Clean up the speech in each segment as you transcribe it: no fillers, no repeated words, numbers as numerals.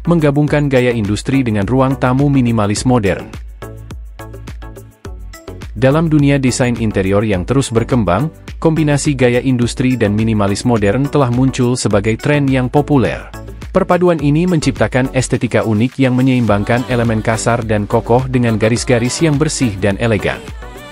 menggabungkan gaya industri dengan ruang tamu minimalis modern. Dalam dunia desain interior yang terus berkembang, kombinasi gaya industri dan minimalis modern telah muncul sebagai tren yang populer. Perpaduan ini menciptakan estetika unik yang menyeimbangkan elemen kasar dan kokoh dengan garis-garis yang bersih dan elegan.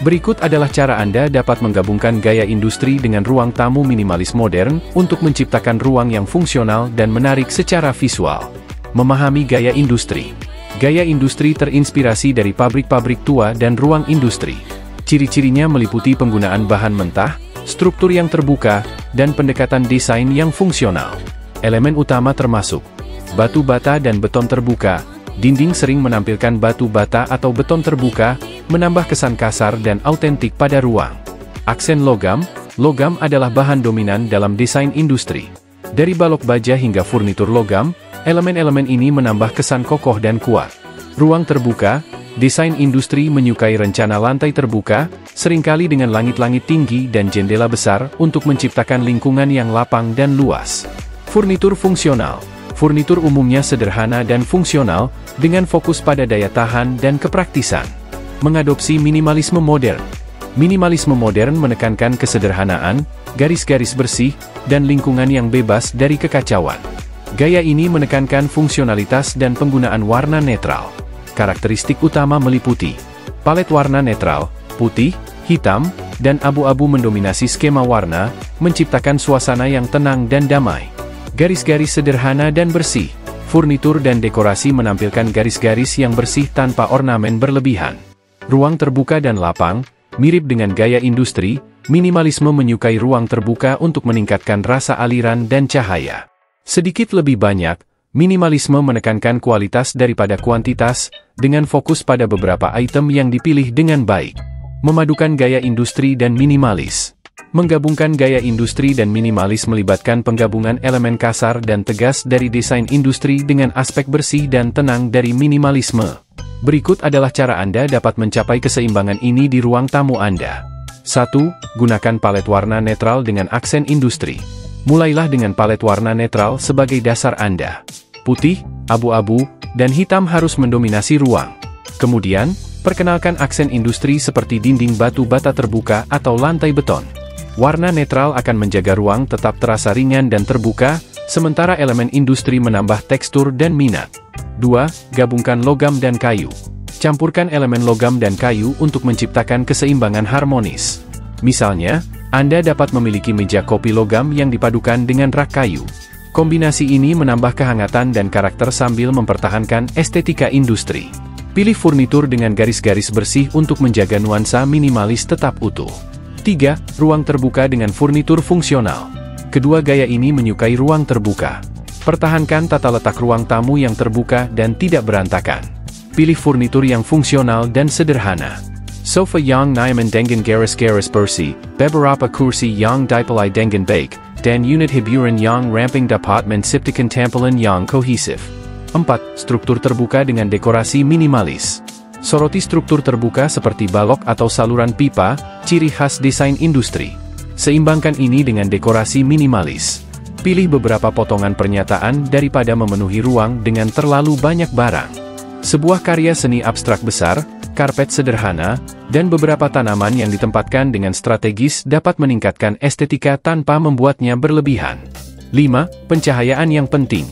Berikut adalah cara Anda dapat menggabungkan gaya industri dengan ruang tamu minimalis modern untuk menciptakan ruang yang fungsional dan menarik secara visual. Memahami gaya industri. Gaya industri terinspirasi dari pabrik-pabrik tua dan ruang industri. Ciri-cirinya meliputi penggunaan bahan mentah, struktur yang terbuka, dan pendekatan desain yang fungsional. Elemen utama termasuk batu bata dan beton terbuka. Dinding sering menampilkan batu bata atau beton terbuka, menambah kesan kasar dan autentik pada ruang. Aksen logam. Logam adalah bahan dominan dalam desain industri. Dari balok baja hingga furnitur logam, elemen-elemen ini menambah kesan kokoh dan kuat. Ruang terbuka. Desain industri menyukai rencana lantai terbuka, seringkali dengan langit-langit tinggi dan jendela besar untuk menciptakan lingkungan yang lapang dan luas. Furnitur fungsional. Furnitur umumnya sederhana dan fungsional, dengan fokus pada daya tahan dan kepraktisan. Mengadopsi minimalisme modern. Minimalisme modern menekankan kesederhanaan, garis-garis bersih, dan lingkungan yang bebas dari kekacauan. Gaya ini menekankan fungsionalitas dan penggunaan warna netral. Karakteristik utama meliputi palet warna netral, putih, hitam, dan abu-abu mendominasi skema warna, menciptakan suasana yang tenang dan damai. Garis-garis sederhana dan bersih. Furnitur dan dekorasi menampilkan garis-garis yang bersih tanpa ornamen berlebihan. Ruang terbuka dan lapang. Mirip dengan gaya industri, minimalisme menyukai ruang terbuka untuk meningkatkan rasa aliran dan cahaya. Sedikit lebih banyak, minimalisme menekankan kualitas daripada kuantitas, dengan fokus pada beberapa item yang dipilih dengan baik. Memadukan gaya industri dan minimalis. Menggabungkan gaya industri dan minimalis melibatkan penggabungan elemen kasar dan tegas dari desain industri dengan aspek bersih dan tenang dari minimalisme. Berikut adalah cara Anda dapat mencapai keseimbangan ini di ruang tamu Anda. 1. Gunakan palet warna netral dengan aksen industri. Mulailah dengan palet warna netral sebagai dasar Anda. Putih, abu-abu, dan hitam harus mendominasi ruang. Kemudian, perkenalkan aksen industri seperti dinding batu bata terbuka atau lantai beton. Warna netral akan menjaga ruang tetap terasa ringan dan terbuka, sementara elemen industri menambah tekstur dan minat. 2. Gabungkan logam dan kayu. Campurkan elemen logam dan kayu untuk menciptakan keseimbangan harmonis. Misalnya, Anda dapat memiliki meja kopi logam yang dipadukan dengan rak kayu. Kombinasi ini menambah kehangatan dan karakter sambil mempertahankan estetika industri. Pilih furnitur dengan garis-garis bersih untuk menjaga nuansa minimalis tetap utuh. 3. Ruang terbuka dengan furnitur fungsional. Kedua gaya ini menyukai ruang terbuka. Pertahankan tata letak ruang tamu yang terbuka dan tidak berantakan. Pilih furnitur yang fungsional dan sederhana. Sofa yang nyaman dengan garis-garis bersih, beberapa kursi yang dipilih dengan baik, dan unit hiburan yang ramping dapat menciptakan tampilan yang kohesif. 4. Struktur terbuka dengan dekorasi minimalis. Soroti struktur terbuka seperti balok atau saluran pipa, ciri khas desain industri. Seimbangkan ini dengan dekorasi minimalis. Pilih beberapa potongan pernyataan daripada memenuhi ruang dengan terlalu banyak barang. Sebuah karya seni abstrak besar, karpet sederhana, dan beberapa tanaman yang ditempatkan dengan strategis dapat meningkatkan estetika tanpa membuatnya berlebihan. 5. Pencahayaan yang penting.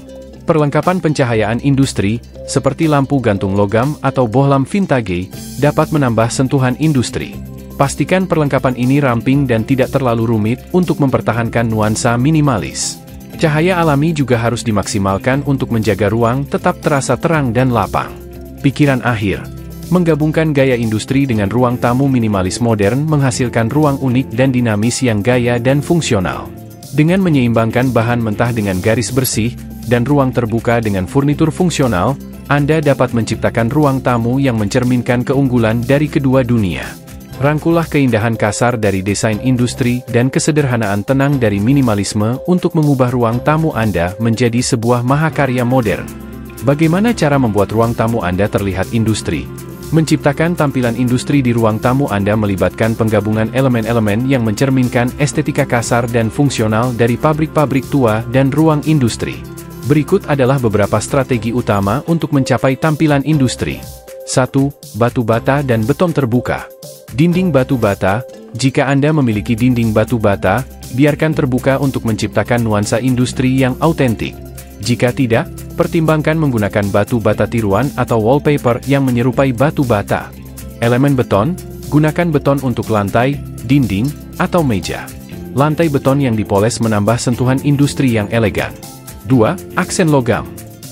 Perlengkapan pencahayaan industri, seperti lampu gantung logam atau bohlam vintage, dapat menambah sentuhan industri. Pastikan perlengkapan ini ramping dan tidak terlalu rumit untuk mempertahankan nuansa minimalis. Cahaya alami juga harus dimaksimalkan untuk menjaga ruang tetap terasa terang dan lapang. Pikiran akhir. Menggabungkan gaya industri dengan ruang tamu minimalis modern menghasilkan ruang unik dan dinamis yang gaya dan fungsional. Dengan menyeimbangkan bahan mentah dengan garis bersih, dan ruang terbuka dengan furnitur fungsional, Anda dapat menciptakan ruang tamu yang mencerminkan keunggulan dari kedua dunia. Rangkulah keindahan kasar dari desain industri dan kesederhanaan tenang dari minimalisme untuk mengubah ruang tamu Anda menjadi sebuah mahakarya modern. Bagaimana cara membuat ruang tamu Anda terlihat industri? Menciptakan tampilan industri di ruang tamu Anda melibatkan penggabungan elemen-elemen yang mencerminkan estetika kasar dan fungsional dari pabrik-pabrik tua dan ruang industri. Berikut adalah beberapa strategi utama untuk mencapai tampilan industri. 1. Batu bata dan beton terbuka. Dinding batu bata. Jika Anda memiliki dinding batu bata, biarkan terbuka untuk menciptakan nuansa industri yang autentik. Jika tidak, pertimbangkan menggunakan batu bata tiruan atau wallpaper yang menyerupai batu bata. Elemen beton. Gunakan beton untuk lantai, dinding, atau meja. Lantai beton yang dipoles menambah sentuhan industri yang elegan. 2. Aksen logam.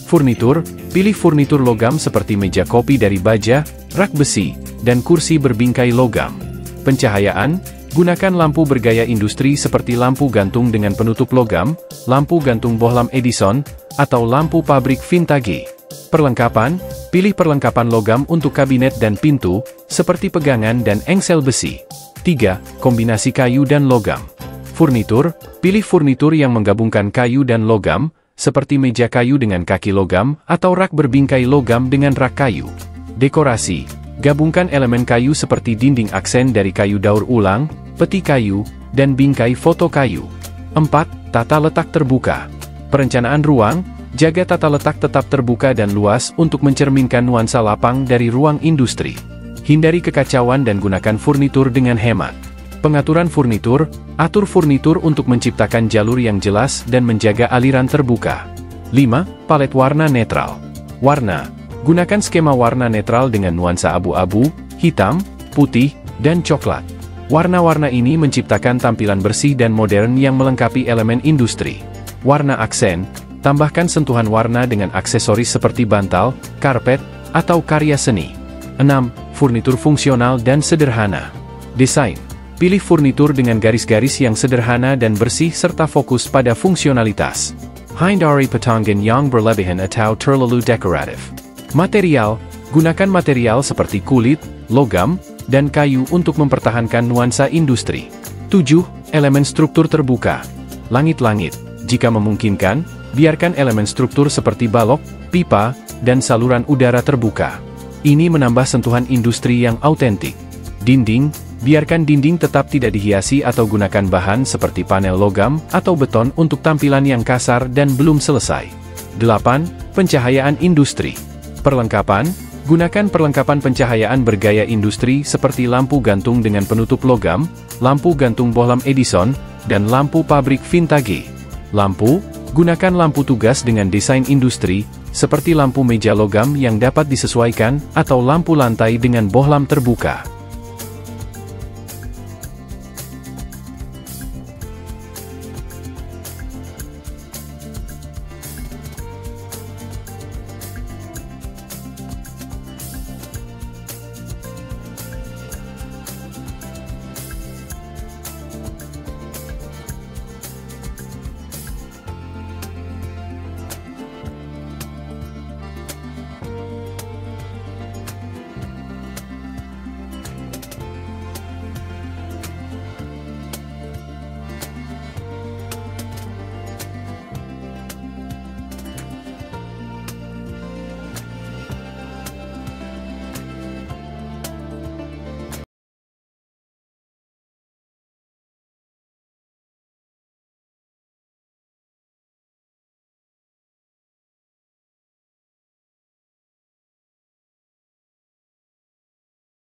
Furnitur. Pilih furnitur logam seperti meja kopi dari baja, rak besi, dan kursi berbingkai logam. Pencahayaan. Gunakan lampu bergaya industri seperti lampu gantung dengan penutup logam, lampu gantung bohlam Edison, atau lampu pabrik vintage. Perlengkapan. Pilih perlengkapan logam untuk kabinet dan pintu, seperti pegangan dan engsel besi. 3. Kombinasi kayu dan logam. Furnitur. Pilih furnitur yang menggabungkan kayu dan logam, seperti meja kayu dengan kaki logam, atau rak berbingkai logam dengan rak kayu. Dekorasi. Gabungkan elemen kayu seperti dinding aksen dari kayu daur ulang, peti kayu, dan bingkai foto kayu. 4. Tata letak terbuka. Perencanaan ruang. Jaga tata letak tetap terbuka dan luas untuk mencerminkan nuansa lapang dari ruang industri. Hindari kekacauan dan gunakan furnitur dengan hemat. Pengaturan furnitur. Atur furnitur untuk menciptakan jalur yang jelas dan menjaga aliran terbuka. 5. Palet warna netral. Warna. Gunakan skema warna netral dengan nuansa abu-abu, hitam, putih, dan coklat. Warna-warna ini menciptakan tampilan bersih dan modern yang melengkapi elemen industri. Warna aksen. Tambahkan sentuhan warna dengan aksesoris seperti bantal, karpet, atau karya seni. 6. Furnitur fungsional dan sederhana. Desain. Pilih furnitur dengan garis-garis yang sederhana dan bersih serta fokus pada fungsionalitas. Hindari potongan yang berlebihan atau terlalu dekoratif. Material. Gunakan material seperti kulit, logam, dan kayu untuk mempertahankan nuansa industri. 7. Elemen struktur terbuka. Langit-langit. Jika memungkinkan, biarkan elemen struktur seperti balok, pipa, dan saluran udara terbuka. Ini menambah sentuhan industri yang autentik. Dinding. Biarkan dinding tetap tidak dihiasi atau gunakan bahan seperti panel logam atau beton untuk tampilan yang kasar dan belum selesai. 8. Pencahayaan industri. Perlengkapan. Gunakan perlengkapan pencahayaan bergaya industri seperti lampu gantung dengan penutup logam, lampu gantung bohlam Edison, dan lampu pabrik vintage. Lampu. Gunakan lampu tugas dengan desain industri, seperti lampu meja logam yang dapat disesuaikan, atau lampu lantai dengan bohlam terbuka.